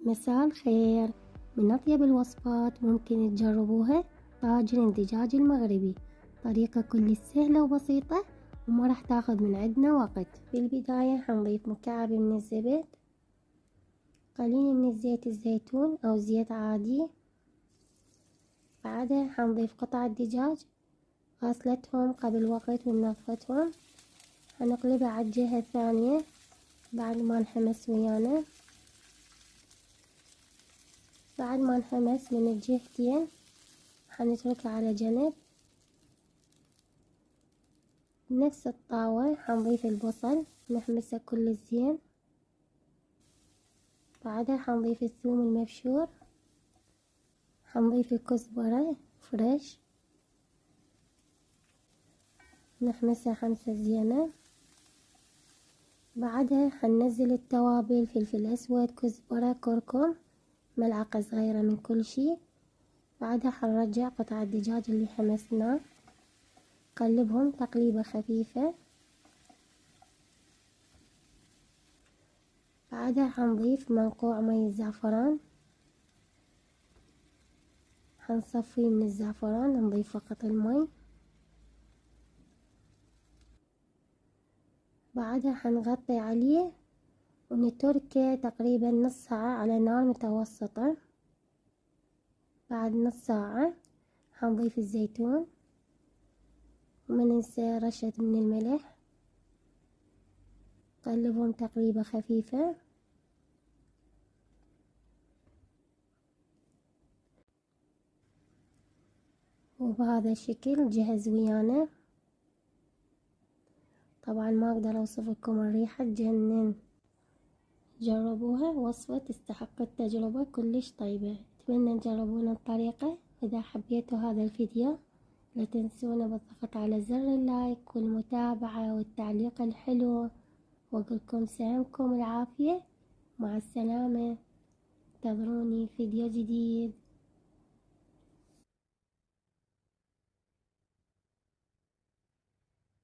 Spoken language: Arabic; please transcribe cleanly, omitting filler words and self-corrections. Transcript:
مساء الخير. من أطيب الوصفات ممكن تجربوها طاجن الدجاج المغربي. طريقة كل سهلة وبسيطة وما راح تاخذ من عندنا وقت. في البداية حنضيف مكعب من الزبد، قليل من الزيت الزيتون أو زيت عادي. بعدها حنضيف قطع الدجاج غسلتهم قبل وقت ومنظفتهم، حنقلبها على الجهة الثانية بعد ما انحمس ويانا. بعد ما انحمس من الجهتين حنتركه على جنب. بنفس الطاوة حنضيف البصل نحمسه كل زين. بعدها حنضيف الثوم المبشور، حنضيف الكزبرة فريش نحمسها حمسة زينة. بعدها حننزل التوابل فلفل اسود كزبرة كركم ملعقة صغيرة من كل شي. بعدها حنرجع قطع الدجاج اللي حمسناه، قلبهم تقليبة خفيفة. بعدها حنضيف منقوع مي الزعفران، حنصفيه من الزعفران نضيف فقط المي. بعدها حنغطي عليه ونتركه تقريبا نص ساعة على نار متوسطة. بعد نص ساعة حنضيف الزيتون وما ننسى رشة من الملح، قلبهم تقليبة خفيفة. وبهذا الشكل جهز ويانا. طبعا ما اقدر اوصف لكم الريحة تجنن، جربوها، وصفة تستحق التجربة، كلش طيبة. اتمنى تجربون الطريقة. اذا حبيتوا هذا الفيديو لا تنسونا بالضغط على زر اللايك والمتابعة والتعليق الحلو، واقولكم سلامكم العافية. مع السلامة، انتظروني فيديو جديد.